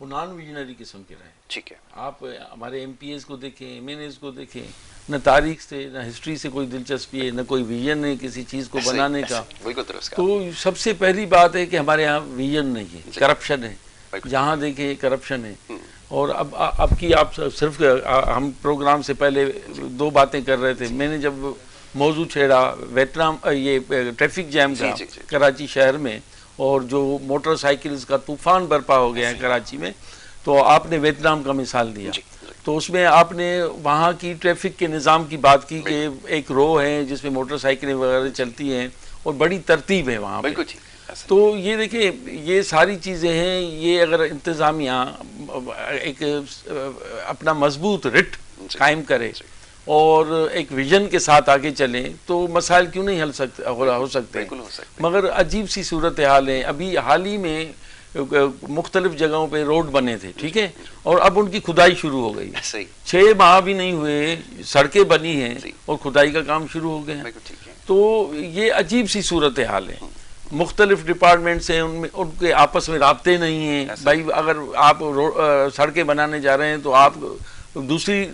وہ نان ویژنری قسم کے رہے. ٹھیک ہے. آپ ہمارے ایم پی ایز کو دیکھیں, ایم این ایز کو دیکھیں, نہ تاریخ سے نہ ہسٹری سے کوئی دلچسپی ہے, نہ کوئی ویژن ہے کسی چیز کو بنانے کا. بالکل درست. تو سب سے پہلی بات ہے کہ ہمارے یہاں ویژن نہیں ہے, کرپشن ہے. جہاں دیکھیں کرپشن ہے. اور اب کی آپ صرف ہم پروگرام سے پہلے 2 باتیں کر رہے تھے. میں نے جب موضوع چھیڑا ویتنام یہ ٹریفک جیم کا کراچی شہر میں, اور جو موٹر سائیکلز کا طوفان برپا ہو گیا ہے کراچی میں, تو آپ نے ویتنام کا مثال دیا. تو اس میں آپ نے وہاں کی ٹریفک کے نظام کی بات کی کہ ایک رو ہے جس میں موٹر سائیکلیں وغیرہ چلتی ہیں اور بڑی ترتیب ہے وہاں پہ. تو یہ دیکھیں یہ ساری چیزیں ہیں. یہ اگر انتظامیہ ایک اپنا مضبوط رٹ قائم کرے اور ایک ویژن کے ساتھ آگے چلیں تو مسائل کیوں نہیں ہو سکتے. مگر عجیب سی صورتحال ہے. ابھی حال ہی میں مختلف جگہوں پہ روڈ بنے تھے, ٹھیک ہے, اور اب ان کی کھدائی شروع ہو گئی. 6 ماہ بھی نہیں ہوئے سڑکیں بنی ہیں اور کھدائی کا کام شروع ہو گیا. تو یہ عجیب سی صورتحال ہے. مختلف ڈپارٹمنٹس ہیں, ان کے آپس میں رابطے نہیں ہیں. بھائی اگر آپ سڑکیں بنانے جا رہے ہیں تو آپ دوسری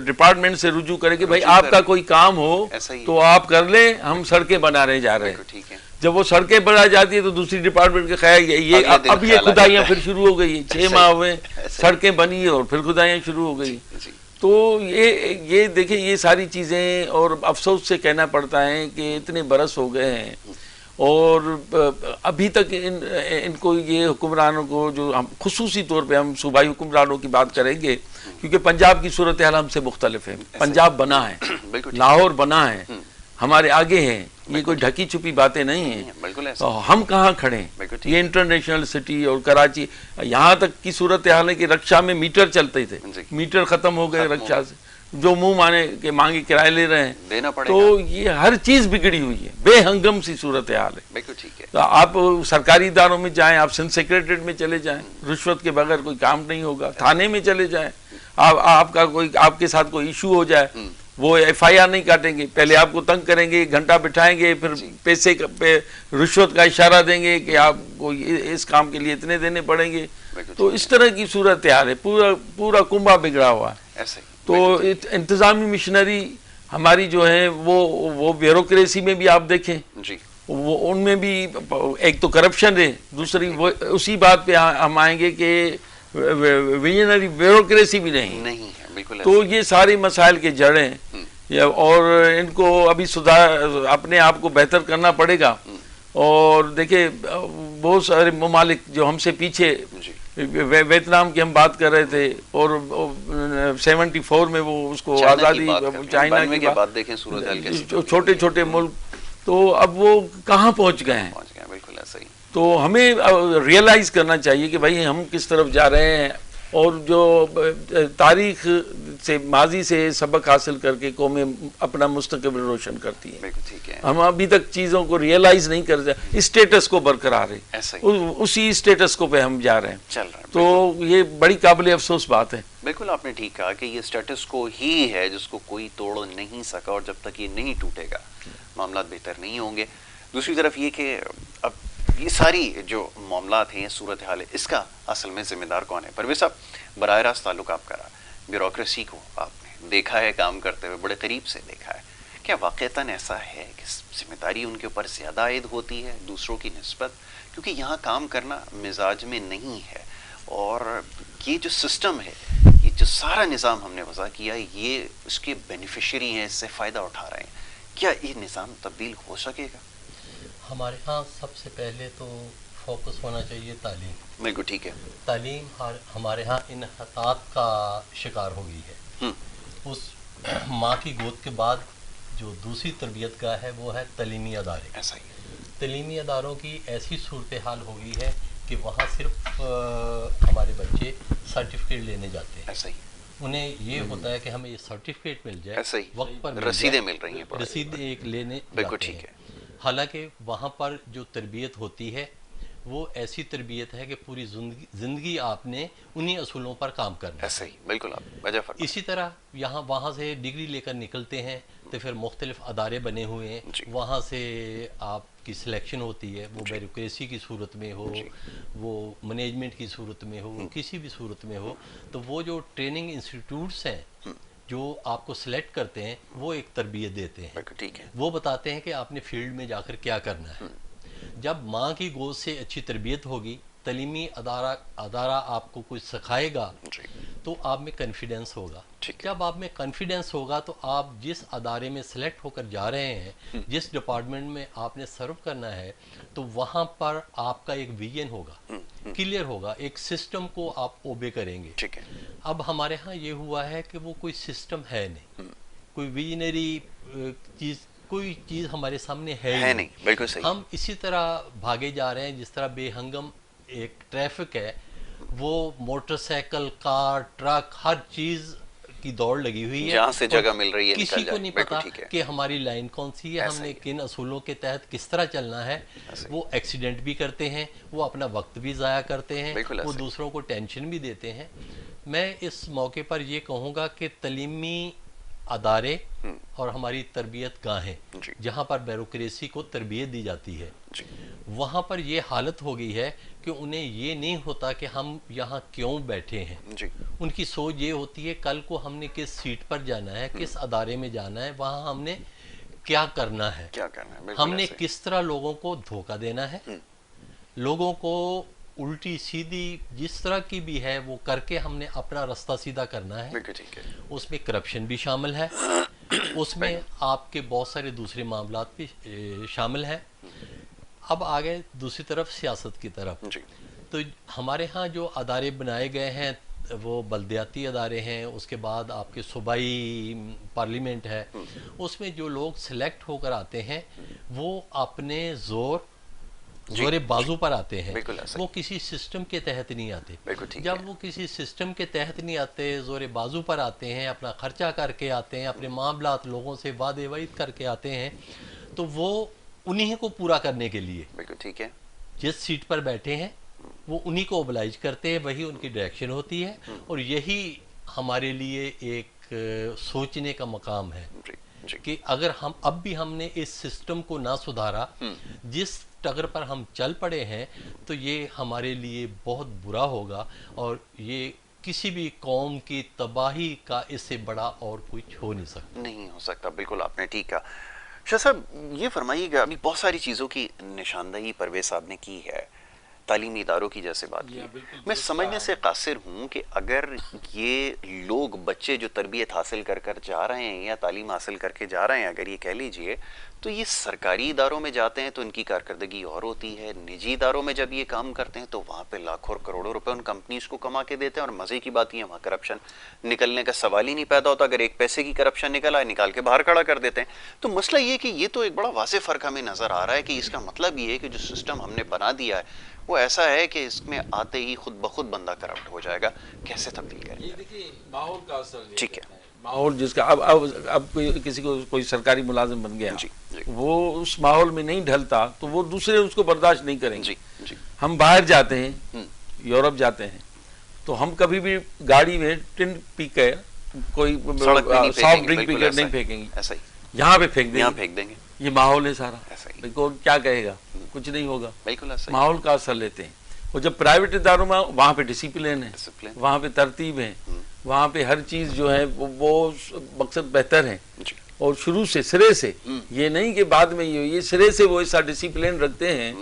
ڈپارٹمنٹ سے رجوع کریں کہ بھائی آپ کا کوئی کام ہو تو آپ کر لیں, ہم سڑکیں بنا رہے جا رہے ہیں. جب وہ سڑکیں بنا جاتی ہے تو دوسری ڈپارٹمنٹ کا خیال یہ اب یہ کھدائیاں پھر شروع ہو گئی. 6 ماہ ہوئے سڑکیں بنی اور پھر کھدائیاں شروع ہو گئی. تو یہ دیکھیں یہ ساری چیزیں, اور افسوس سے کہنا پڑتا ہے کہ اتنے برس ہو گئے ہیں اور ابھی تک ان کو یہ حکمرانوں کو, جو ہم خصوصی طور پہ ہم صوبائی حکمرانوں کی بات کریں گے کیونکہ پنجاب کی صورتحال ہم سے مختلف ہے. پنجاب بنا ہے, لاہور بنا ہے, ہمارے آگے ہیں. یہ کوئی ڈھکی چھپی باتیں نہیں ہیں. ہم کہاں کھڑے ہیں؟ یہ انٹرنیشنل سٹی اور کراچی, یہاں تک کی صورتحال ہے کہ رکشا میں میٹر چلتے تھے, میٹر ختم ہو گئے رکشا سے, جو منہ مانے کے مانگے کرائے لے رہے ہیں. تو یہ ہر چیز بگڑی ہوئی ہے, بے ہنگم سی صورتحال ہے. تو آپ سرکاری اداروں میں جائیں, آپ سندھ سیکریٹریٹ میں چلے جائیں, رشوت کے بغیر کوئی کام نہیں ہوگا. تھانے میں چلے جائیں, آپ کے ساتھ کوئی ایشو ہو جائے, وہ ایف آئی آر نہیں کاٹیں گے, پہلے آپ کو تنگ کریں گے, 1 گھنٹہ بٹھائیں گے, پھر پیسے پہ رشوت کا اشارہ دیں گے کہ آپ کو اس کام کے لیے اتنے دینے پڑیں گے. تو اس طرح کی صورتحال ہے, پورا کنبہ بگڑا ہوا ہے. تو انتظامی مشنری ہماری جو ہے وہ بیوروکریسی میں بھی آپ دیکھیں, وہ ان میں بھی ایک تو کرپشن ہے, دوسری اسی بات پہ ہم آئیں گے کہ ویژنری بیوروکریسی بھی نہیں ہے. تو یہ سارے مسائل کے جڑیں, اور ان کو ابھی اپنے آپ کو بہتر کرنا پڑے گا. اور دیکھیں بہت سارے ممالک جو ہم سے پیچھے, ویتنام کی ہم بات کر رہے تھے, اور 74 میں وہ اس کو آزادی, چائنا کی بات دیکھیں, چھوٹے چھوٹے ملک, تو اب وہ کہاں پہنچ گئے ہیں. تو ہمیں ریئلائز کرنا چاہیے کہ بھائی ہم کس طرف جا رہے ہیں, اور جو تاریخ سے, ماضی سے سبق حاصل کر کے قومیں اپنا مستقبل روشن کرتی ہیں. ہم ابھی تک چیزوں کو ریئلائز نہیں کرتے, اسٹیٹس کو برقرار ہے, اسی اسٹیٹس کو پہ ہم جا رہے ہیں. تو یہ بڑی قابل افسوس بات ہے. بالکل آپ نے ٹھیک کہا کہ یہ اسٹیٹس کو ہی ہے جس کو کوئی توڑ نہیں سکا, اور جب تک یہ نہیں ٹوٹے گا معاملات بہتر نہیں ہوں گے. دوسری طرف یہ کہ اب یہ ساری جو معاملات ہیں, صورتحال ہے, اس کا اصل میں ذمہ دار کون ہے؟ پرویز صاحب, براہ راست تعلق آپ کا رہا, بیوروکریسی کو آپ نے دیکھا ہے کام کرتے ہوئے, بڑے قریب سے دیکھا ہے. کیا واقعتاً ایسا ہے کہ ذمہ داری ان کے اوپر زیادہ عائد ہوتی ہے دوسروں کی نسبت؟ کیونکہ یہاں کام کرنا مزاج میں نہیں ہے, اور یہ جو سسٹم ہے, یہ جو سارا نظام ہم نے وضع کیا, یہ اس کے بینیفیشری ہیں, اس سے فائدہ اٹھا رہے ہیں. کیا یہ نظام تبدیل ہو سکے گا؟ ہمارے ہاں سب سے پہلے تو فوکس ہونا چاہیے تعلیم. بالکل ٹھیک ہے. تعلیم ہمارے ہاں انحطاط کا شکار ہو گئی ہے. اس ماں کی گود کے بعد جو دوسری تربیت گاہ ہے وہ ہے تعلیمی ادارے. ایسا ہی تعلیمی اداروں کی ایسی صورتحال ہو گئی ہے کہ وہاں صرف ہمارے بچے سرٹیفکیٹ لینے جاتے ہیں. ایسا ہی انہیں یہ ہوتا ہے کہ ہمیں یہ سرٹیفکیٹ مل جائے, ایسا ہی وقت پر رسیدیں مل رہی ہیں, رسید ایک لینے. بالکل ٹھیک ہے. حالانکہ وہاں پر جو تربیت ہوتی ہے وہ ایسی تربیت ہے کہ پوری زندگی آپ نے انہی اصولوں پر کام کرنا ہے. ایسا ہی بالکل آپ وجہ فرمائیں. اسی طرح وہاں سے ڈگری لے کر نکلتے ہیں تو پھر مختلف ادارے بنے ہوئے ہیں, وہاں سے آپ کی سلیکشن ہوتی ہے, وہ بیوروکریسی کی صورت میں ہو, وہ مینجمنٹ کی صورت میں ہو, کسی بھی صورت میں ہو, تو وہ جو ٹریننگ انسٹیٹیوٹس ہیں جو آپ کو سلیکٹ کرتے ہیں وہ ایک تربیت دیتے ہیں, وہ بتاتے ہیں کہ آپ نے فیلڈ میں جا کر کیا کرنا ہے. جب ماں کی گود سے اچھی تربیت ہوگی, تعلیمی ادارہ آپ کو کچھ سکھائے گا تو آپ میں کنفیڈنس ہوگا. جب آپ میں کنفیڈنس ہوگا تو آپ جس ادارے میں سلیکٹ ہو کر جا رہے ہیں, جس ڈپارٹمنٹ میں آپ نے سرو کرنا ہے, تو وہاں پر آپ کا ایک ویژن ہوگا, کلیئر ہوگا, ایک سسٹم کو آپ اوبے کریں گے. اب ہمارے ہاں یہ ہوا ہے کہ وہ کوئی سسٹم ہے نہیں, کوئی ویژنری کوئی چیز ہمارے سامنے ہے نہیں. بالکل صحیح. ہم اسی طرح بھاگے جا رہے ہیں جس طرح بے ہنگم ایک ٹریفک ہے, وہ موٹر سائیکل, کار, ٹرک, ہر چیز کی دوڑ لگی ہوئی ہے, جہاں سے جگہ مل رہی ہے کسی کو نہیں پتا کہ ہماری لائن کون سی ہے, ہم نے کن اصولوں کے تحت کس طرح چلنا ہے. وہ ایکسیڈنٹ بھی کرتے ہیں, وہ اپنا وقت بھی ضائع کرتے ہیں, وہ دوسروں کو ٹینشن بھی دیتے ہیں. میں اس موقع پر یہ کہوں گا کہ تعلیمی ادارے اور ہماری تربیت گاہیں جہاں پر بیوروکریسی کو تربیت دی جاتی ہے, وہاں پر یہ حالت ہو گئی ہے کہ انہیں یہ نہیں ہوتا کہ ہم یہاں کیوں بیٹھے ہیں. ان کی سوچ یہ ہوتی ہے کل کو ہم نے کس سیٹ پر جانا ہے, کس ادارے میں جانا ہے, وہاں ہم نے کیا کرنا ہے, ہم نے کس طرح لوگوں کو دھوکہ دینا ہے, لوگوں کو الٹی سیدھی جس طرح کی بھی ہے وہ کر کے ہم نے اپنا رستہ سیدھا کرنا ہے. اس میں کرپشن بھی شامل ہے, اس میں آپ کے بہت سارے دوسرے معاملات بھی شامل ہیں. اب آگے دوسری طرف سیاست کی طرف, تو ہمارے ہاں جو ادارے بنائے گئے ہیں وہ بلدیاتی ادارے ہیں, اس کے بعد آپ کے صوبائی پارلیمنٹ ہے, اس میں جو لوگ سلیکٹ ہو کر آتے ہیں وہ اپنے زور بازو پر آتے ہیں, وہ کسی سسٹم کے تحت نہیں آتے. جب وہ کسی سسٹم کے تحت نہیں آتے, زور بازو پر آتے ہیں, اپنا خرچہ کر کے آتے ہیں, اپنے معاملات لوگوں سے وعدے وعید کر کے آتے ہیں, تو وہ انہیں کو پورا کرنے کے لیے جس سیٹ پر بیٹھے ہیں وہ انہی کو اوبلائج کرتے ہیں, وہی ان کی ڈائریکشن ہوتی ہے. اور یہی ہمارے لیے ایک سوچنے کا مقام ہے کہ اگر ہم نے اس سسٹم کو نہ سدھارا, جس ٹگر پر ہم چل پڑے ہیں, تو یہ ہمارے لیے بہت برا ہوگا, اور یہ کسی بھی قوم کی تباہی کا اس سے بڑا اور کچھ ہو نہیں سکتا. بالکل آپ نے ٹھیک کہا. شاہ صاحب یہ فرمائیے گا, ابھی بہت ساری چیزوں کی نشاندہی پرویز صاحب نے کی ہے, تعلیمی اداروں کی جیسے بات کی, میں سمجھنے سے قاصر ہوں کہ اگر یہ لوگ بچے جو تربیت حاصل کر کر جا رہے ہیں یا تعلیم حاصل کر کے جا رہے ہیں, اگر یہ کہہ لیجئے تو یہ سرکاری اداروں میں جاتے ہیں تو ان کی کارکردگی اور ہوتی ہے, نجی اداروں میں جب یہ کام کرتے ہیں تو وہاں پہ لاکھوں اور کروڑوں روپے ان کمپنیز کو کما کے دیتے ہیں, اور مزے کی بات یہ وہاں کرپشن نکلنے کا سوال ہی نہیں پیدا ہوتا. اگر ایک پیسے کی کرپشن نکل آئے, نکال کے باہر کھڑا کر دیتے ہیں. تو مسئلہ یہ کہ یہ تو ایک بڑا واضح فرق ہمیں نظر آ رہا ہے کہ اس کا مطلب یہ ہے کہ جو سسٹم ہم نے بنا دیا ہے وہ ایسا ہے کہ اس میں آتے ہی خود بخود بندہ کرپٹ ہو جائے گا. کیسے تبدیل کریں؟ یہ دیکھیے ماحول کا اثر. ٹھیک ہے, ماحول جس کا اب کسی کو کوئی سرکاری ملازم بن گیا, وہ اس ماحول میں نہیں ڈھلتا تو وہ دوسرے اس کو برداشت نہیں کریں گے. ہم باہر جاتے ہیں, یورپ جاتے ہیں, تو ہم کبھی بھی گاڑی میں ٹن پی کے کوئی سافٹ ڈرنک پی کر نہیں پھینکیں گے, یہاں پہ پھینک دیں گے. یہ ماحول ہے سارا, کون کیا کہے گا, کچھ نہیں ہوگا. ماحول کا اثر لیتے ہیں. اور جب پرائیویٹ اداروں میں, وہاں پہ ڈسپلن ہے, وہاں پہ ترتیب ہے, وہاں پہ ہر چیز جو ہے وہ مقصد بہتر ہے, اور شروع سے سرے سے, یہ نہیں کہ بعد میں یہ سرے سے وہ ایسا ڈسپلن رکھتے ہیں,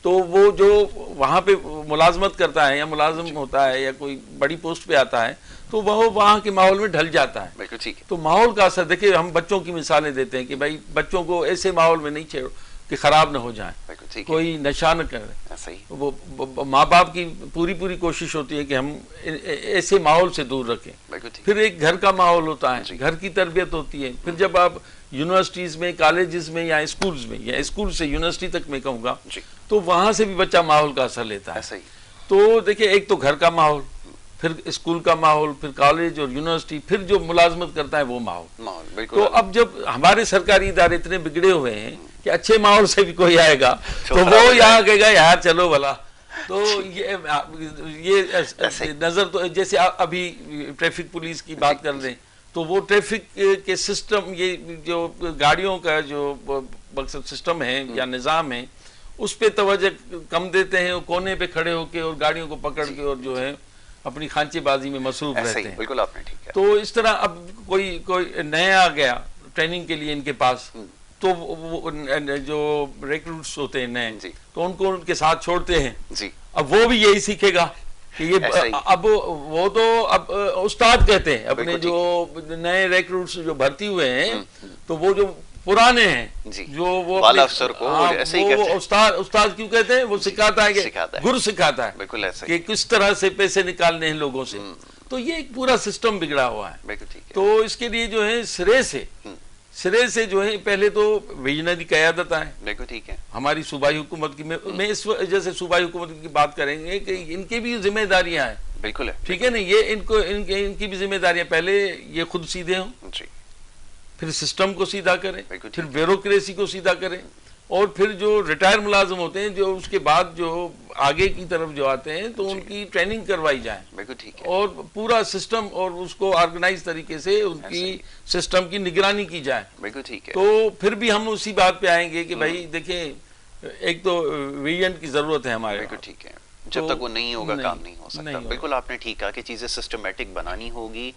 تو وہ جو وہاں پہ ملازمت کرتا ہے یا ملازم ہوتا ہے یا کوئی بڑی پوسٹ پہ آتا ہے تو وہ وہاں کے ماحول میں ڈھل جاتا ہے. تو ماحول کا اثر دیکھیں, ہم بچوں کی مثالیں دیتے ہیں کہ بھائی بچوں کو ایسے ماحول میں نہیں چھیڑو کہ خراب نہ ہو جائیں, کوئی نشہ نہ کرے. وہ ماں باپ کی پوری کوشش ہوتی ہے کہ ہم ایسے ماحول سے دور رکھیں. پھر ایک گھر کا ماحول ہوتا ہے, گھر کی تربیت ہوتی ہے. پھر جب آپ یونیورسٹیز میں, کالجز میں یا اسکولز میں, یا اسکول سے یونیورسٹی تک میں کہوں گا, تو وہاں سے بھی بچہ ماحول کا اثر لیتا ہے. تو دیکھیں, ایک تو گھر کا ماحول, پھر اسکول کا ماحول, پھر کالج اور یونیورسٹی, پھر جو ملازمت کرتا ہے وہ ماحول. تو اب جب ہمارے سرکاری ادارے اتنے بگڑے ہوئے ہیں کہ اچھے ماحول سے بھی کوئی آئے گا تو وہ یہاں کہے گا یار چلو بھلا. تو یہ نظر, تو جیسے ابھی ٹریفک پولیس کی بات کر رہے ہیں, تو وہ ٹریفک کے سسٹم، یہ جو گاڑیوں کا جو مقصد سسٹم ہے یا نظام ہے، اس پہ توجہ کم دیتے ہیں، وہ کونے پہ کھڑے ہو کے اور گاڑیوں کو پکڑ کے اور جو ہے اپنی خانچے بازی میں مصروف رہتے ہیں. بالکل آپ نے ٹھیک ہے. تو اس طرح اب کوئی نیا آ گیا ٹریننگ کے لیے ان کے پاس، تو جو ریکروٹس ہوتے ہیں نئے، تو ان کو ان کے ساتھ چھوڑتے ہیں. اب وہ بھی یہی سیکھے گا کہ یہ اب وہ تو اب استاد کہتے ہیں اپنے جو نئے ریکروٹس جو بھرتی ہوئے ہیں، تو وہ جو پرانے ہیں جو وہ افسر کو ایسے ہی کہتے ہیں. استاد کیوں کہتے ہیں؟ وہ سکھاتا ہے کہ گر سکھاتا ہے بالکل ایسا کہ کس طرح سے پیسے نکالنے ہیں لوگوں سے. تو یہ ایک پورا سسٹم بگڑا ہوا ہے. تو اس کے لیے جو ہے سرے سے جو ہے پہلے تو ویژنری قیادت آئے. بالکل ٹھیک ہے. ہماری صوبائی حکومت کی میں اس وجہ سے صوبائی حکومت کی بات کریں گے کہ ان کی بھی ذمہ داریاں ہیں. بالکل ہے. ٹھیک ہے نا، یہ ان کی بھی ذمہ داریاں، پہلے یہ خود سیدھے ہوں، پھر سسٹم کو سیدھا کریں، پھر بیوروکریسی کو سیدھا کریں، اور پھر جو ریٹائر ملازم ہوتے ہیں جو اس کے بعد جو آگے کی طرف جو آتے ہیں تو ان کی ٹریننگ کروائی جائے. بالکل ٹھیک ہے. اور پورا سسٹم اور اس کو آرگنائز طریقے سے ان کی سسٹم کی نگرانی کی جائے. بالکل ٹھیک ہے. تو پھر بھی ہم اسی بات پہ آئیں گے کہ بھائی دیکھیں، ایک تو ویژن کی ضرورت ہے ہمارے. بالکل ٹھیک ہے. جب تک وہ نہیں ہوگا کام نہیں ہو سکتا. بالکل آپ نے ٹھیک کہا کہ چیزیں سسٹمیٹک بنانی ہوگی،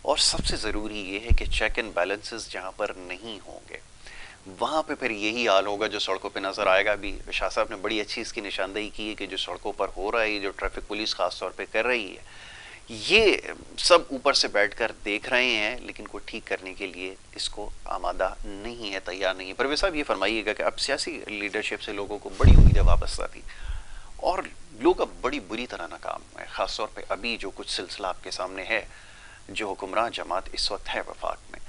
اور سب سے ضروری یہ ہے کہ چیک اینڈ بیلنسز جہاں پر نہیں ہوں گے وہاں پہ پھر یہی حال ہوگا جو سڑکوں پہ نظر آئے گا. بھی شاہ صاحب نے بڑی اچھی اس کی نشاندہی کی ہے کہ جو سڑکوں پر ہو رہا ہے، جو ٹریفک پولیس خاص طور پہ کر رہی ہے، یہ سب اوپر سے بیٹھ کر دیکھ رہے ہیں لیکن کوئی ٹھیک کرنے کے لیے اس کو آمادہ نہیں ہے، تیار نہیں ہے. پرویز صاحب یہ فرمائیے گا کہ اب سیاسی لیڈرشپ سے لوگوں کو بڑی امیدیں وابستہ تھی اور لوگ اب بڑی بری طرح ناکام ہوئے، خاص طور پہ ابھی جو کچھ سلسلہ آپ کے سامنے ہے، جو حکمراں جماعت اس وقت ہے وفاق میں،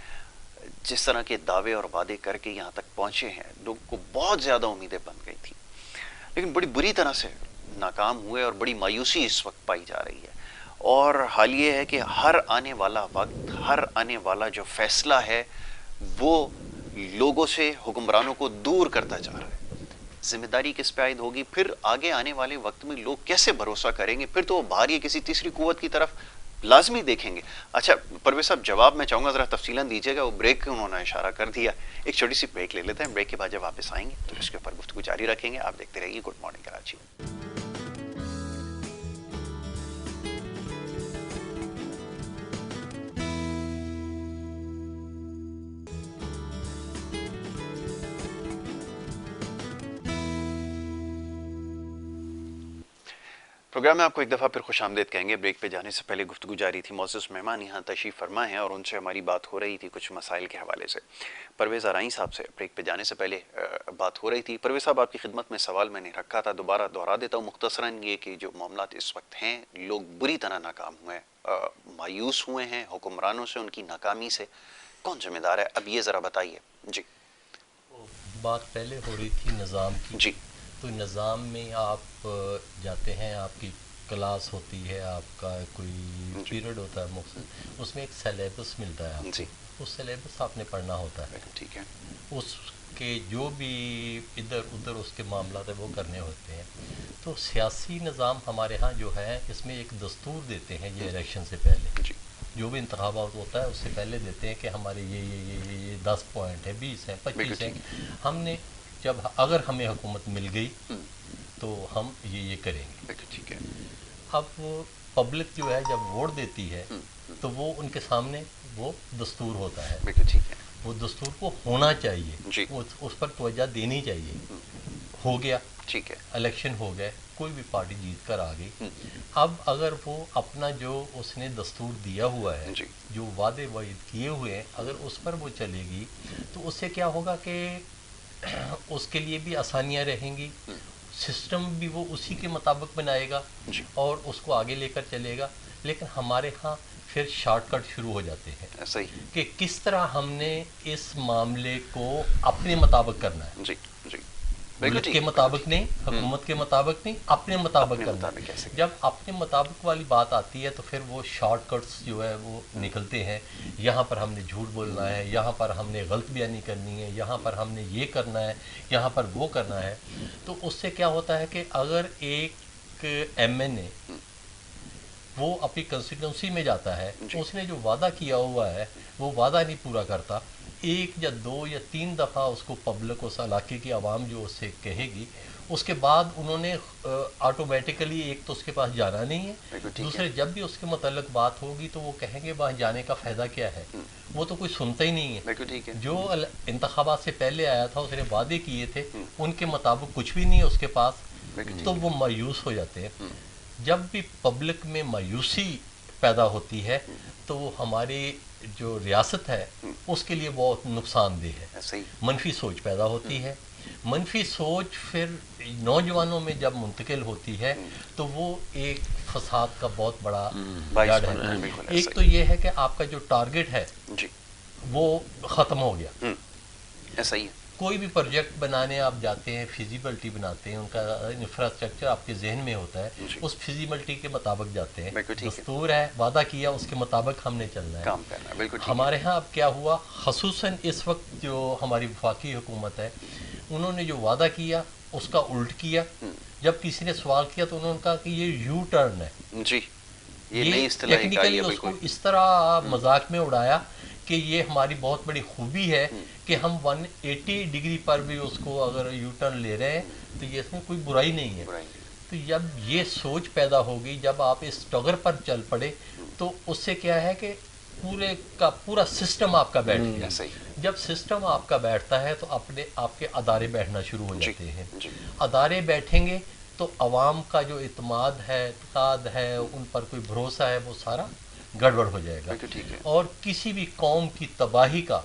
جس طرح کے دعوے اور وعدے کر کے یہاں تک پہنچے ہیں، لوگوں کو بہت زیادہ امیدیں بن گئی تھی لیکن بڑی بری طرح سے ناکام ہوئے اور بڑی مایوسی اس وقت پائی جا رہی ہے. اور حال یہ ہے کہ ہر آنے والا وقت، ہر آنے والا جو فیصلہ ہے وہ لوگوں سے، حکمرانوں کو دور کرتا جا رہا ہے. ذمہ داری کس پہ عائد ہوگی؟ پھر آگے آنے والے وقت میں لوگ کیسے بھروسہ کریں گے؟ پھر تو وہ باہر یا کسی تیسری قوت کی طرف لازمی دیکھیں گے. اچھا پرویز صاحب، جواب میں چاہوں گا ذرا تفصیلاً دیجیے گا. وہ بریک کے انہوں نے اشارہ کر دیا، ایک چھوٹی سی بریک لے لیتے ہیں. بریک کے بعد جب واپس آئیں گے تو اس کے اوپر گفتگو جاری رکھیں گے. آپ دیکھتے رہیے گڈ مارننگ کراچی. پروگرام میں آپ کو ایک دفعہ پھر خوش آمدید کہیں گے. بریک پہ جانے سے پہلے گفتگو جاری تھی. معزز مہمان یہاں تشریف فرما ہیں اور ان سے ہماری بات ہو رہی تھی کچھ مسائل کے حوالے سے. پرویز ارائیں صاحب سے بریک پہ جانے سے پہلے بات ہو رہی تھی. پرویز صاحب، آپ کی خدمت میں سوال میں نے رکھا تھا، دوبارہ دہرا دیتا ہوں مختصراً، یہ کہ جو معاملات اس وقت ہیں، لوگ بری طرح ناکام ہوئے ہیں، مایوس ہوئے ہیں حکمرانوں سے، ان کی ناکامی سے. کون ذمہ دار ہے؟ اب یہ ذرا بتائیے. جی، بات پہلے ہو رہی تھی نظام کی. جی، تو نظام میں آپ جاتے ہیں، آپ کی کلاس ہوتی ہے، آپ کا کوئی پیریڈ ہوتا ہے مخصوص، اس میں ایک سلیبس ملتا ہے آپ کو. اس سلیبس آپ نے پڑھنا ہوتا ہے. ٹھیک ہے. اس کے جو بھی ادھر ادھر اس کے معاملات ہیں وہ کرنے ہوتے ہیں. تو سیاسی نظام ہمارے ہاں جو ہے اس میں ایک دستور دیتے ہیں یہ الیکشن سے پہلے، جو بھی انتخابات ہوتا ہے اس سے پہلے دیتے ہیں کہ ہمارے یہ 10 پوائنٹ ہیں، 20 ہیں، 25 ہیں. ہم نے جب اگر ہمیں حکومت مل گئی تو ہم یہ کریں گے. ٹھیک ہے. اب وہ پبلک جو ہے جب ووٹ دیتی ہے تو وہ ان کے سامنے وہ دستور ہوتا ہے. وہ دستور کو ہونا چاہیے، اس پر توجہ دینی چاہیے. ہو گیا، ٹھیک ہے، الیکشن ہو گئے، کوئی بھی پارٹی جیت کر آ گئی. اب اگر وہ اپنا جو اس نے دستور دیا ہوا ہے، جو وعدے وعید کیے ہوئے ہیں، اگر اس پر وہ چلے گی تو اس سے کیا ہوگا کہ اس کے لیے بھی آسانیاں رہیں گی. سسٹم بھی وہ اسی کے مطابق بنائے گا اور اس کو آگے لے کر چلے گا. لیکن ہمارے ہاں پھر شارٹ کٹ شروع ہو جاتے ہیں کہ کس طرح ہم نے اس معاملے کو اپنے مطابق کرنا ہے. ملک کے مطابق نہیں، حکومت کے مطابق نہیں، اپنے مطابق کرنا. جب اپنے مطابق والی بات آتی ہے تو پھر وہ شارٹ کٹس جو ہے وہ نکلتے ہیں. یہاں پر ہم نے جھوٹ بولنا ہے، یہاں پر ہم نے غلط بیانی کرنی ہے، یہاں پر ہم نے یہ کرنا ہے، یہاں پر وہ کرنا ہے. تو اس سے کیا ہوتا ہے کہ اگر ایک ایم این اے وہ اپنی کنسٹیٹوئنسی میں جاتا ہے، اس نے جو وعدہ کیا ہوا ہے وہ وعدہ نہیں پورا کرتا، 1 یا 2 یا 3 دفعہ اس کو پبلک، اس علاقے کی عوام جو اس سے کہے گی، اس کے بعد انہوں نے آٹومیٹیکلی ایک تو اس کے پاس جانا نہیں ہے، دوسرے جب بھی اس کے متعلق بات ہوگی تو وہ کہیں گے وہاں جانے کا فائدہ کیا ہے، وہ تو کوئی سنتا ہی نہیں ہے۔ جو انتخابات سے پہلے آیا تھا اس نے وعدے کیے تھے، ان کے مطابق کچھ بھی نہیں ہے اس کے پاس، تو وہ مایوس ہو جاتے ہیں۔ جب بھی پبلک میں مایوسی پیدا ہوتی ہے تو وہ ہماری جو ریاست ہے اس کے لیے بہت نقصان دہ ہے، منفی سوچ پیدا ہوتی ہے۔ منفی سوچ پھر نوجوانوں میں جب منتقل ہوتی ہے تو وہ ایک فساد کا بہت بڑا جڑ ہے۔ ایک تو یہ ہے کہ آپ کا جو ٹارگٹ ہے وہ ختم ہو گیا، ایسا ہی ہے۔ کوئی بھی پروجیکٹ بنانے آپ جاتے ہیں، فیزیبلٹی بناتے ہیں، ان کا انفراسٹرکچر آپ کے ذہن میں ہوتا ہے، اس فیزیبلٹی کے مطابق جاتے ہیں، دستور ہے، وعدہ کیا، اس کے مطابق ہم نے چلنا ہے۔ ہمارے ہاں اب کیا ہوا، خصوصاً اس وقت جو ہماری وفاقی حکومت ہے، انہوں نے جو وعدہ کیا اس کا الٹ کیا۔ جب کسی نے سوال کیا تو انہوں نے کہا کہ یہ یو ٹرن ہے، یہ ٹیکنیکلی اس کو اس طرح مذاق میں اڑایا کہ یہ ہماری بہت بڑی خوبی ہے کہ ہم 180 ڈگری پر بھی اس کو اگر یو ٹرن لے رہے ہیں تو یہ اس میں کوئی برائی نہیں ہے۔ تو جب یہ سوچ پیدا ہوگی، جب آپ اس ٹگر پر چل پڑے تو اس سے کیا ہے کہ پورے کا پورا سسٹم آپ کا بیٹھ گیا۔ جب سسٹم آپ کا بیٹھتا ہے تو آپ کے ادارے بیٹھنا شروع ہو جاتے ہیں۔ ادارے بیٹھیں گے تو عوام کا جو اعتماد ہے، اعتقاد ہے، ان پر کوئی بھروسہ ہے، وہ سارا گڑبڑ ہو جائے گا۔ اور کسی بھی قوم کی تباہی کا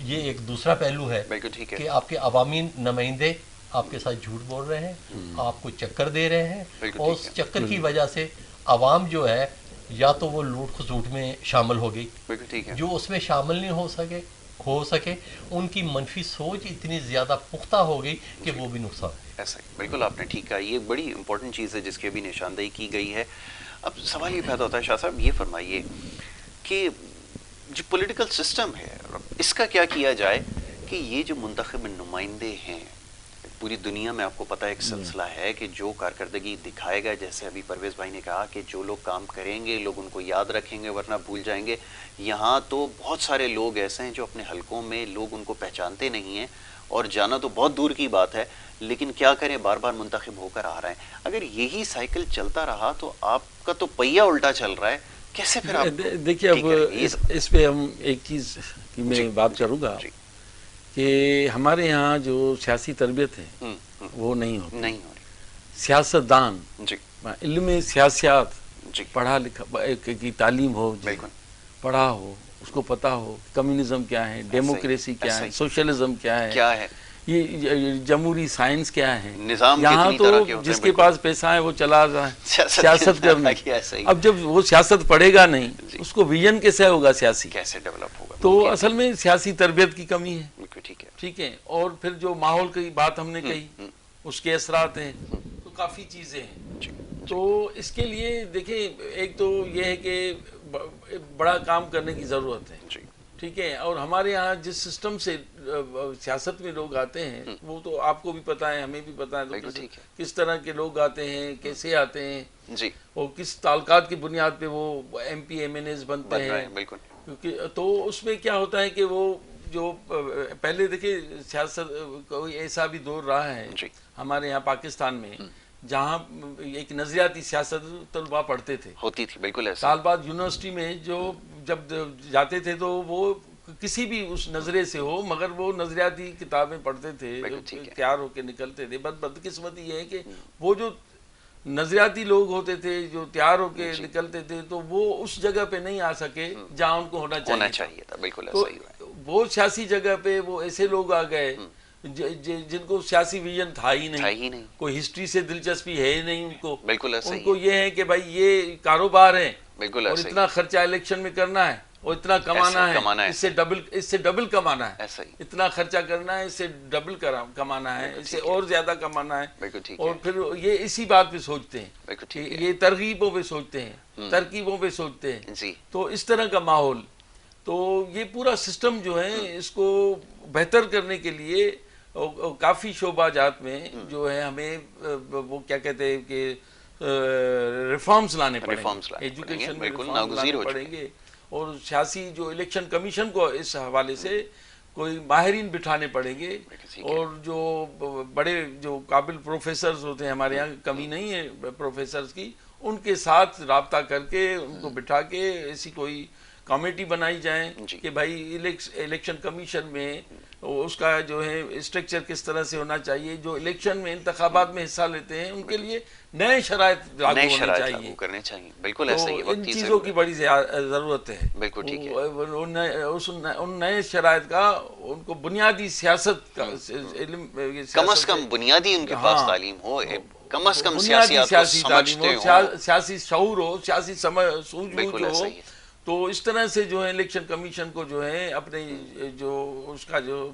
یہ ایک دوسرا پہلو ہے کہ آپ کے عوامی نمائندے آپ کے ساتھ جھوٹ بول رہے ہیں، آپ کو چکر دے رہے ہیں، اور اس چکر کی وجہ سے عوام جو ہے یا تو وہ لوٹ خسوٹ میں شامل ہو گئی، جو اس میں شامل نہیں ہو سکے ان کی منفی سوچ اتنی زیادہ پختہ ہو گئی کہ وہ بھی نقصان ہے۔ ایسا ہی بالکل آپ نے ٹھیک کہا، یہ بڑی امپورٹنٹ چیز ہے جس کی ابھی نشاندہی کی گئی ہے۔ اب سوال یہ پیدا ہوتا ہے شاہ صاحب، یہ فرمائیے کہ جو پولیٹیکل سسٹم ہے اس کا کیا کیا جائے کہ یہ جو منتخب نمائندے ہیں، پوری دنیا میں آپ کو پتہ ایک سلسلہ ہے کہ جو کارکردگی دکھائے گا، جیسے ابھی پرویز بھائی نے کہا کہ جو لوگ کام کریں گے لوگ ان کو یاد رکھیں گے ورنہ بھول جائیں گے۔ یہاں تو بہت سارے لوگ ایسے ہیں جو اپنے حلقوں میں لوگ ان کو پہچانتے نہیں ہیں، اور جانا تو بہت دور کی بات ہے، لیکن کیا کریں بار بار منتخب ہو کر آ رہے ہیں۔ اگر یہی سائیکل چلتا رہا تو آپ کا تو پہیہ الٹا چل رہا ہے، کیسے پھر آپ دیکھیے اب اس پہ ہم ایک چیز کی میں بات کروں گا کہ ہمارے یہاں جو سیاسی تربیت ہے وہ نہیں ہو رہی۔ سیاست دان، علم سیاسیات، پڑھا لکھا کی تعلیم ہو، پڑھا ہو، اس کو پتا ہو کمیونزم کیا ہے، ڈیموکریسی کیا ہے، سوشلزم کیا ہے، یہ جمہوری سائنس کیا ہے۔ یہاں تو جس کے پاس پیسہ ہے وہ چلا رہا ہے سیاست کرنا۔ اب جب وہ سیاست پڑھے گا نہیں، اس کو ویژن کیسے ہوگا سیاسی، کیسے ڈیولپ ہوگا؟ تو اصل میں سیاسی تربیت کی کمی ہے۔ ٹھیک ہے، اور پھر جو ماحول کی بات ہم نے کہی، اس کے اثرات ہیں، تو کافی چیزیں ہیں۔ تو اس کے لیے دیکھیں، ایک تو یہ ہے کہ بڑا کام کرنے کی ضرورت ہے، ٹھیک ہے۔ اور ہمارے یہاں جس سسٹم سے سیاست میں لوگ آتے ہیں وہ تو آپ کو بھی پتہ ہے، ہمیں بھی پتہ ہے، تو کس طرح کے لوگ آتے ہیں، کیسے آتے ہیں، اور کس تعلقات کی بنیاد پہ وہ M P M N s بنتے ہیں۔ کیونکہ تو اس میں کیا ہوتا ہے کہ وہ جو پہلے دیکھیں سیاست کوئی ایسا بھی دور رہا ہے ہمارے یہاں پاکستان میں جہاں ایک نظریاتی سیاست طلباء پڑھتے تھے، ہوتی تھی، بالکل ایسا۔ سال بعد یونیورسٹی میں جو جب جاتے تھے تو وہ کسی بھی اس نظرے سے ہو مگر وہ نظریاتی کتابیں پڑھتے تھے، تیار ہو کے نکلتے تھے۔ بدقسمتی یہ ہے کہ وہ جو نظریاتی لوگ ہوتے تھے جو تیار ہو کے نکلتے تھے تو وہ اس جگہ پہ نہیں آ سکے جہاں ان کو ہونا چاہیے تھا۔ بالکل ایسا ہی ہے۔ وہ سیاسی جگہ پہ وہ ایسے لوگ آ گئے جن کو سیاسی ویژن تھا ہی نہیں، کوئی ہسٹری سے دلچسپی ہے ہی نہیں ان کو۔ ان کو یہ ہے کہ بھائی یہ کاروبار ہے اور اتنا خرچہ الیکشن میں کرنا ہے اور اتنا کمانا ہے، اس سے ڈبل کمانا ہے، اتنا خرچہ کرنا ہے، اس سے ڈبل کمانا ہے، اس سے اور زیادہ کمانا ہے۔ اور پھر یہ اسی بات پہ سوچتے ہیں، یہ ترغیبوں پہ سوچتے ہیں، ترکیبوں پہ سوچتے ہیں۔ تو اس طرح کا ماحول، تو یہ پورا سسٹم جو ہے اس کو بہتر کرنے کے لیے کافی شعبہ جات میں جو ہے ہمیں وہ کیا کہتے ہیں کہ ریفارمز لانے پڑیں گے، ایجوکیشن میں ریفارمز لانے پڑیں گے، اور سیاسی جو الیکشن کمیشن کو اس حوالے سے کوئی ماہرین بٹھانے پڑیں گے، اور جو بڑے جو قابل پروفیسرز ہوتے ہیں ہمارے یہاں، کمی نہیں ہے پروفیسرز کی، ان کے ساتھ رابطہ کر کے ان کو بٹھا کے ایسی کوئی کمیٹی بنائی جائیں کہ بھائی الیکشن کمیشن میں اس کا جو ہے اسٹرکچر کس طرح سے ہونا چاہیے، جو الیکشن میں انتخابات میں حصہ لیتے ہیں ان کے لیے نئے شرائط لاگو کرنے چاہیے۔ بالکل ایسا ہی ہے، ان چیزوں کی بڑی ضرورت ہے۔ بالکل ٹھیک ہے، ان نئے شرائط کا ان کو بنیادی سیاست کا علم، کم از کم بنیادی ان کے پاس تعلیم ہو، کم از کم سیاسی تعلیم ہو، سیاسی شعور ہو، سیاسی سوجھ بوجھ ہو، تو اس طرح سے جو ہے الیکشن کمیشن کو جو ہے اپنے جو اس کا جو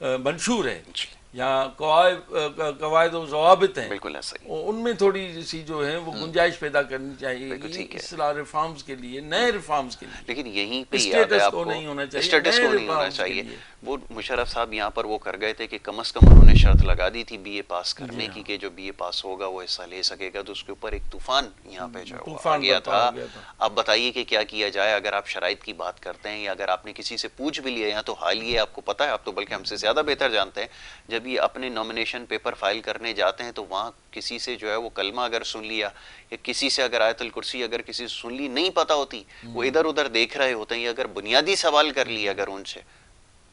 منشور ہے یا قواعد و ضوابط ہیں، ان میں تھوڑی سی جو ہے وہ گنجائش پیدا کرنی چاہیے اصلاح ریفارمز کے لیے، نئے ریفارمز کے لیے، لیکن یہیں پہ اسٹیٹس کو نہیں ہونا چاہیے، اسٹیٹس کو نہیں ہونا چاہیے۔ وہ مشرف صاحب یہاں پر وہ کر گئے تھے کہ کم از کم انہوں نے شرط لگا دی تھی بی اے پاس کرنے کی کہ جو بی اے پاس ہوگا وہ حصہ لے سکے گا، تو اس کے اوپر ایک طوفان یہاں پہ جو آ گیا تھا۔ اب بتائیے کہ کیا کیا جائے اگر آپ شرائط کی بات کرتے ہیں، یا اگر آپ نے کسی سے پوچھ بھی لیا، یہاں تو حال یہ آپ کو پتا ہے، آپ تو بلکہ ہم سے زیادہ بہتر جانتے ہیں، جب یہ اپنے نامینیشن پیپر فائل کرنے جاتے ہیں تو وہاں کسی سے جو ہے وہ کلمہ اگر سن لیا، یا کسی سے اگر آیت الکرسی اگر کسی سے سن لی نہیں پتا ہوتی، وہ ادھر ادھر دیکھ رہے ہوتے ہیں، یا اگر بنیادی سوال کر لیا اگر ان سے،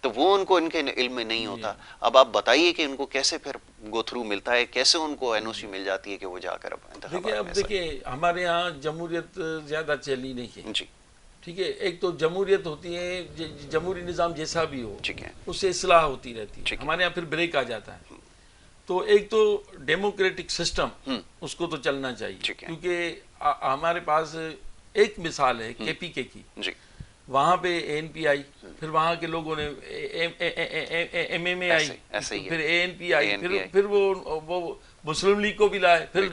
تو وہ ان کو ان کے علم میں نہیں ہوتا۔ اب آپ بتائیے کہ ان کو کیسے پھر گو تھرو ملتا ہے، کیسے ان کو این او سی مل جاتی ہے کہ وہ جا کر اب دیکھیں ہمارے ہاں جمہوریت زیادہ چلی نہیں ہے، جی ٹھیک ہے، ایک تو جمہوریت ہوتی ہے، جمہوری نظام جیسا بھی ہو اس سے اصلاح ہوتی رہتی ہے، ہمارے یہاں پھر بریک آ جاتا ہے۔ تو ایک تو ڈیموکریٹک سسٹم اس کو تو چلنا چاہیے، کیونکہ ہمارے پاس ایک مثال ہے کے پی کے کی، وہاں پہ اے این پی آئی، پھر وہاں کے لوگوں نے ایم ایم اے آئی، پھر اے این پی آئی، پھر وہ مسلم لیگ کو بھی لائے، پھر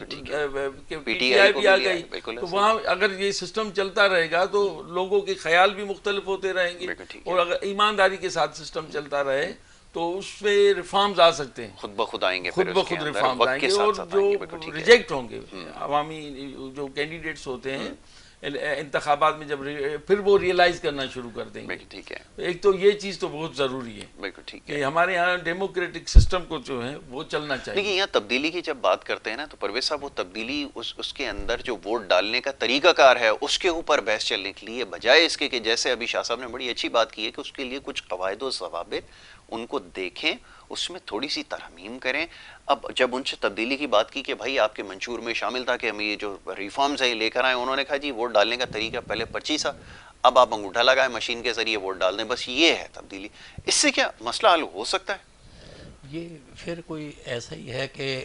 پی ٹی آئی بھی آ گئی۔ تو وہاں اگر یہ سسٹم چلتا رہے گا تو لوگوں کے خیال بھی مختلف ہوتے رہیں گے، اور اگر ایمانداری کے ساتھ سسٹم چلتا رہے تو اس میں ریفارمز آ سکتے ہیں، خود بخود آئیں گے، خود بخود ریفارمز آئیں گے، اور جو ریجیکٹ ہوں گے عوامی جو کینڈیڈیٹس ہوتے ہیں انتخابات میں، جب پھر وہ ریئلائز کرنا شروع کر دیں گے۔ ٹھیک ہے، ایک تو یہ چیز تو بہت ضروری ہے، بالکل ٹھیک ہے، کہ ہمارے یہاں ڈیموکریٹک سسٹم کو جو ہے وہ چلنا چاہیے۔ لیکن یہاں تبدیلی کی جب بات کرتے ہیں نا، تو پرویز صاحب وہ تبدیلی اس کے اندر جو ووٹ ڈالنے کا طریقہ کار ہے اس کے اوپر بحث چلنے کے لیے، بجائے اس کے کہ جیسے ابھی شاہ صاحب نے بڑی اچھی بات کی ہے کہ اس کے لیے کچھ قواعد و ضوابط ان کو دیکھیں، اس میں تھوڑی سی ترمیم کریں۔ اب جب ان سے تبدیلی کی بات کی کہ بھائی آپ کے منشور میں شامل تھا کہ ہم یہ جو ریفارمز ہیں لے کر آئے، انہوں نے کہا جی ووٹ ڈالنے کا طریقہ پہلے پرچی تھا، اب آپ انگوٹھا لگائیں مشین کے ذریعے ووٹ ڈال دیں، بس یہ ہے تبدیلی۔ اس سے کیا مسئلہ حل ہو سکتا ہے؟ یہ پھر کوئی ایسا ہی ہے کہ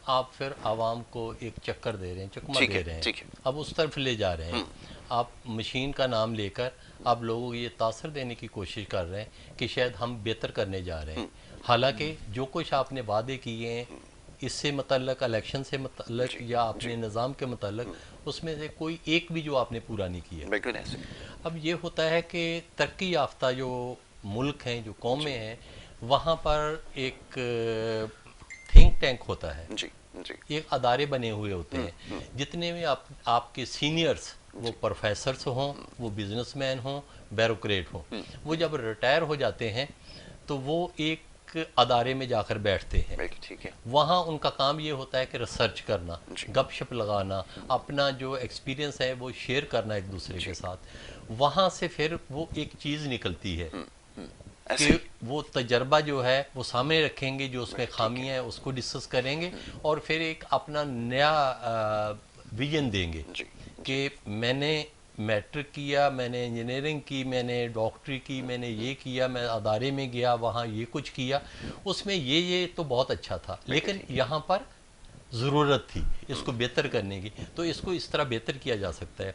آپ پھر عوام کو ایک چکر دے رہے ہیں، چکمہ دے رہے ہیں، اب اس طرف لے جا رہے ہیں۔ آپ مشین کا نام لے کر آپ لوگوں کو یہ تاثر دینے کی کوشش کر رہے ہیں کہ شاید ہم بہتر کرنے جا رہے ہیں، حالانکہ جو کچھ آپ نے وعدے کیے ہیں اس سے متعلق، الیکشن سے متعلق یا اپنے نظام کے متعلق، اس میں سے کوئی ایک بھی جو آپ نے پورا نہیں کیا۔ اب یہ ہوتا ہے کہ ترقی یافتہ جو ملک ہیں، جو قومیں ہیں، وہاں پر ایک تھنک ٹینک ہوتا ہے، ایک ادارے بنے ہوئے ہوتے ہیں، جتنے بھی آپ کے سینئرز، وہ پروفیسرز ہوں، وہ بزنس مین ہوں، بیوروکریٹ ہوں، وہ جب ریٹائر ہو جاتے ہیں تو وہ ایک ادارے میں جا کر بیٹھتے ہیں۔ وہاں ان کا کام یہ ہوتا ہے کہ ریسرچ کرنا، گپ شپ لگانا، اپنا جو ایکسپیرینس ہے وہ شیئر کرنا ایک دوسرے کے ساتھ۔ وہاں سے پھر وہ ایک چیز نکلتی ہے کہ وہ تجربہ جو ہے وہ سامنے رکھیں گے، جو اس میں خامیاں ہیں اس کو ڈسکس کریں گے، اور پھر ایک اپنا نیا ویژن دیں گے کہ میں نے میٹرک کیا، میں نے انجینئرنگ کی، میں نے ڈاکٹری کی، میں نے یہ کیا، میں ادارے میں گیا، وہاں یہ کچھ کیا، اس میں یہ تو بہت اچھا تھا، لیکن یہاں پر ضرورت تھی اس کو بہتر کرنے کی، تو اس کو اس طرح بہتر کیا جا سکتا ہے۔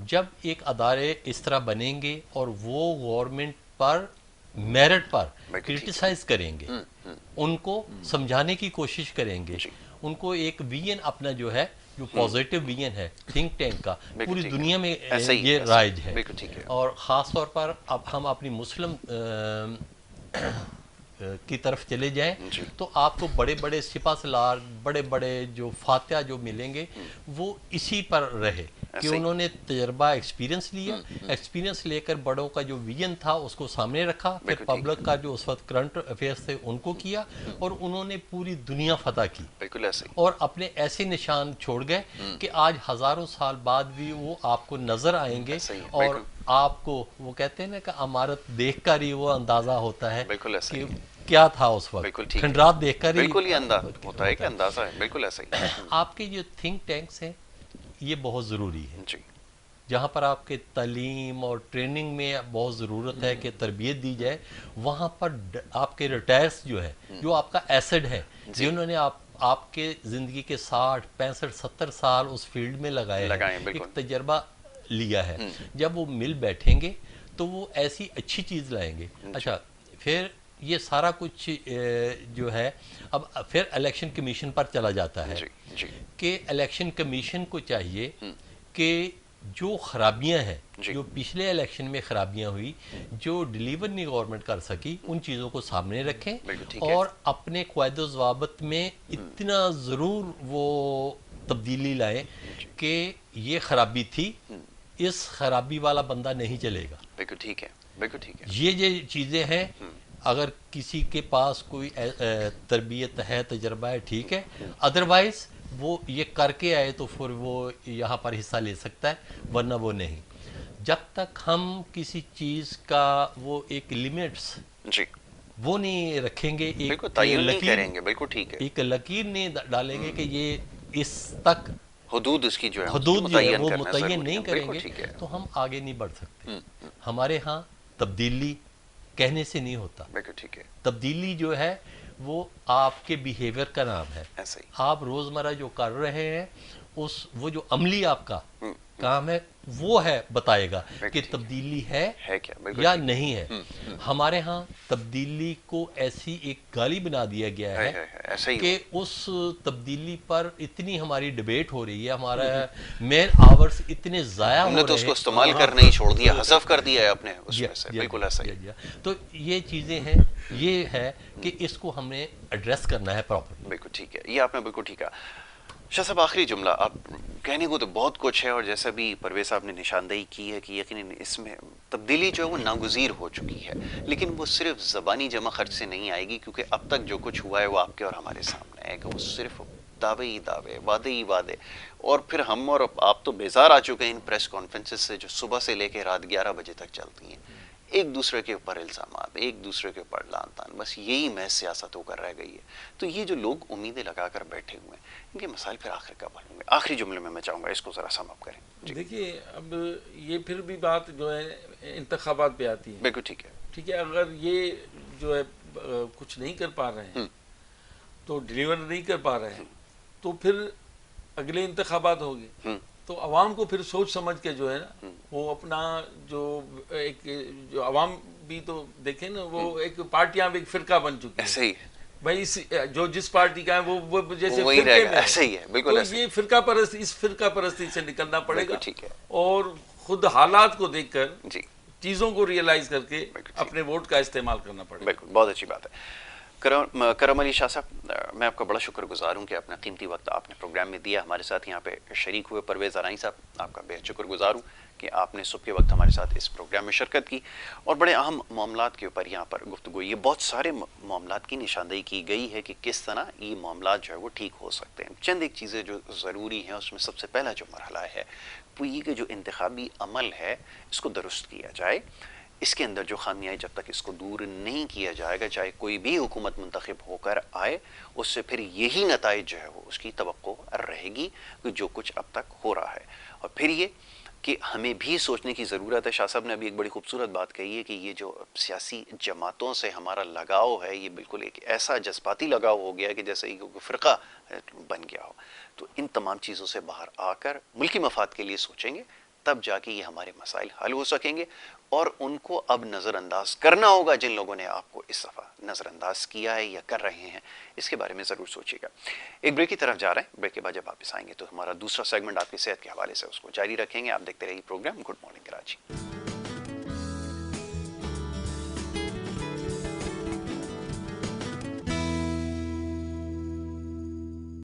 جب ایک ادارے اس طرح بنیں گے اور وہ گورنمنٹ پر میرٹ پر کرٹیسائز کریں گے، ان کو سمجھانے کی کوشش کریں گے، ان کو ایک ویژن اپنا جو ہے، جو پازیٹیو ویژن ہے تھنک ٹینک کا، پوری دنیا میں یہ رائج ہے، اور خاص طور پر اب ہم اپنی مسلم کی طرف چلے جائیں تو آپ کو بڑے بڑے سپہ سالار، بڑے بڑے جو فاتح جو ملیں گے وہ اسی پر رہے کہ انہوں نے تجربہ ایکسپیرینس لیا، ایکسپیرینس لے کر بڑوں کا جو ویژن تھا اس کو سامنے رکھا، پھر پبلک کا جو اس وقت کرنٹ افیئرس تھے ان کو کیا، اور انہوں نے پوری دنیا فتح کی اور اپنے ایسے نشان چھوڑ گئے کہ آج ہزاروں سال بعد بھی وہ آپ کو نظر آئیں گے، اور آپ کو وہ کہتے ہیں نا کہ عمارت دیکھ کر ہی وہ اندازہ ہوتا ہے کہ کیا تھا اس وقت، کھنڈرات دیکھ کر ہی اندازہ ہوتا ہے کہ اندازہ ہے. بالکل ایسا ہی. آپ کے جو تھنک ٹینکس ہیں یہ بہت ضروری ہے، جہاں پر آپ کے تعلیم اور ٹریننگ میں بہت ضرورت ہے کہ تربیت دی جائے، وہاں پر آپ کے ریٹائرس جو ہے، جو آپ کا ایسڈ ہے، جنہوں نے آپ کے زندگی کے 60 65 70 سال اس فیلڈ میں لگائے ہیں، ایک تجربہ لیا ہے، جب وہ مل بیٹھیں گے تو وہ ایسی اچھی چیز لائیں گے. اچھا، پھر یہ سارا کچھ جو ہے اب پھر الیکشن کمیشن پر چلا جاتا ہے کہ الیکشن کمیشن کو چاہیے کہ جو خرابیاں ہیں، جو پچھلے الیکشن میں خرابیاں ہوئی، جو ڈیلیور نہیں گورنمنٹ کر سکی، ان چیزوں کو سامنے رکھیں اور اپنے قواعد و ضوابط میں اتنا ضرور وہ تبدیلی لائیں کہ یہ خرابی تھی، اس خرابی والا بندہ نہیں چلے گا. بالکل ٹھیک ہے، بالکل ٹھیک ہے. یہ چیزیں ہیں، اگر کسی کے پاس کوئی تربیت ہے، تجربہ ہے، ٹھیک ہے، ادروائز وہ یہ کر کے آئے تو پھر وہ یہاں پر حصہ لے سکتا ہے، ورنہ وہ نہیں. جب تک ہم کسی چیز کا وہ ایک لیمٹس وہ نہیں رکھیں گے، ایک لکیر نہیں ڈالیں گے کہ یہ اس تک حدود اس کی جو ہے حدود جو ہے وہ متعین نہیں کریں گے تو ہم آگے نہیں بڑھ سکتے. ہمارے ہاں تبدیلی کہنے سے نہیں ہوتا، تبدیلی جو ہے وہ آپ کے بیہیویئر کا نام ہے. آپ روزمرہ جو کر رہے ہیں وہ جو عملی آپ کا کام ہے وہ ہے بتائے گا کہ تبدیلی ہے یا نہیں ہے. ہمارے ہاں تبدیلی کو ایسی ایک گالی بنا دیا گیا ہے کہ اس تبدیلی پر اتنی ہماری ڈیبیٹ ہو رہی ہے، ہمارا مین آورز اتنے ضائع ہو رہے ہیں، تو اس کو استعمال کرنا ہی چھوڑ دیا، حذف کر دیا ہے اپنے اس میں سے. بالکل ایسا ہی. تو یہ چیزیں ہیں، یہ ہے کہ اس کو ہم نے ایڈریس کرنا ہے پراپر. بالکل ٹھیک ہے، یہ آپ نے بالکل ٹھیک کہا. شاہ صاحب آخری جملہ، آپ کہنے کو تو بہت کچھ ہے، اور جیسا بھی پرویز صاحب نے نشاندہی کی ہے کہ یقیناً اس میں تبدیلی جو ہے وہ ناگزیر ہو چکی ہے، لیکن وہ صرف زبانی جمع خرچ سے نہیں آئے گی، کیونکہ اب تک جو کچھ ہوا ہے وہ آپ کے اور ہمارے سامنے ہے کہ وہ صرف دعوے ہی دعوے، وعدے ہی وعدے. اور پھر ہم اور آپ تو بیزار آ چکے ہیں ان پریس کانفرنسز سے جو صبح سے لے کے رات 11 بجے تک چلتی ہیں، ایک دوسرے کے اوپر الزامات، ایک دوسرے کے اوپر لان تان، بس یہی محض سیاست ہو کر رہ گئی ہے. تو یہ جو لوگ امیدیں لگا کر بیٹھے ہوئے ہیں، ان کے مسائل پھر آخر کب حل ہوں گے؟ آخری جملے میں چاہوں گا اس کو ذرا سم اپ کریں. دیکھیے، اب یہ پھر بھی بات جو ہے انتخابات پہ آتی ہے. بالکل ٹھیک ہے. ٹھیک ہے، اگر یہ جو ہے کچھ نہیں کر پا رہے ہیں تو ڈیلیور نہیں کر پا رہے ہیں تو پھر اگلے انتخابات ہوگے تو عوام کو پھر سوچ سمجھ کے جو ہے نا وہ اپنا جو ایک جو عوام بھی تو دیکھیں نا، وہ ایک پارٹیاں بھی ایک فرقہ بن چکی ہیں. صحیح بھائی جو جس پارٹی کا ہے وہ جیسے وہی رہے گا. صحیح ہے، بالکل ایسے. یہ فرقہ پرستی، اس فرقہ پرستی سے نکلنا پڑے گا. ٹھیک ہے. اور خود حالات کو دیکھ کر چیزوں کو ریئلائز کر کے اپنے ووٹ کا استعمال کرنا پڑے گا. بالکل، بہت اچھی بات ہے. کرم علی شاہ صاحب، میں آپ کا بڑا شکر گزار ہوں کہ اپنا قیمتی وقت آپ نے پروگرام میں دیا، ہمارے ساتھ یہاں پہ شریک ہوئے. پرویز ارائیں صاحب، آپ کا بے شکر گزار ہوں کہ آپ نے صبح کے وقت ہمارے ساتھ اس پروگرام میں شرکت کی اور بڑے اہم معاملات کے اوپر یہاں پر گفتگو. یہ بہت سارے معاملات کی نشاندہی کی گئی ہے کہ کس طرح یہ معاملات جو ہے وہ ٹھیک ہو سکتے ہیں. چند ایک چیزیں جو ضروری ہیں، اس میں سب سے پہلا جو مرحلہ ہے وہ یہ کہ جو انتخابی عمل ہے اس کو درست کیا جائے. اس کے اندر جو خامیاں، جب تک اس کو دور نہیں کیا جائے گا، چاہے کوئی بھی حکومت منتخب ہو کر آئے، اس سے پھر یہی نتائج جو ہے وہ اس کی توقع رہے گی جو کچھ اب تک ہو رہا ہے. اور پھر یہ کہ ہمیں بھی سوچنے کی ضرورت ہے. شاہ صاحب نے ابھی ایک بڑی خوبصورت بات کہی ہے کہ یہ جو سیاسی جماعتوں سے ہمارا لگاؤ ہے، یہ بالکل ایک ایسا جذباتی لگاؤ ہو گیا کہ جیسے یہ فرقہ بن گیا ہو. تو ان تمام چیزوں سے باہر آ کر ملکی مفاد کے لیے سوچیں گے، تب جا کے یہ ہمارے مسائل حل ہو سکیں گے. اور ان کو اب نظر انداز کرنا ہوگا، جن لوگوں نے آپ کو اس دفعہ نظر انداز کیا ہے یا کر رہے ہیں، اس کے بارے میں ضرور سوچیے گا. ایک بریک کی طرف جا رہے ہیں. بریک کے بعد جب واپس آئیں گے تو ہمارا دوسرا سیگمنٹ آپ کی صحت کے حوالے سے اس کو جاری رکھیں گے. آپ دیکھتے رہیے پروگرام گڈ مارننگ کراچی.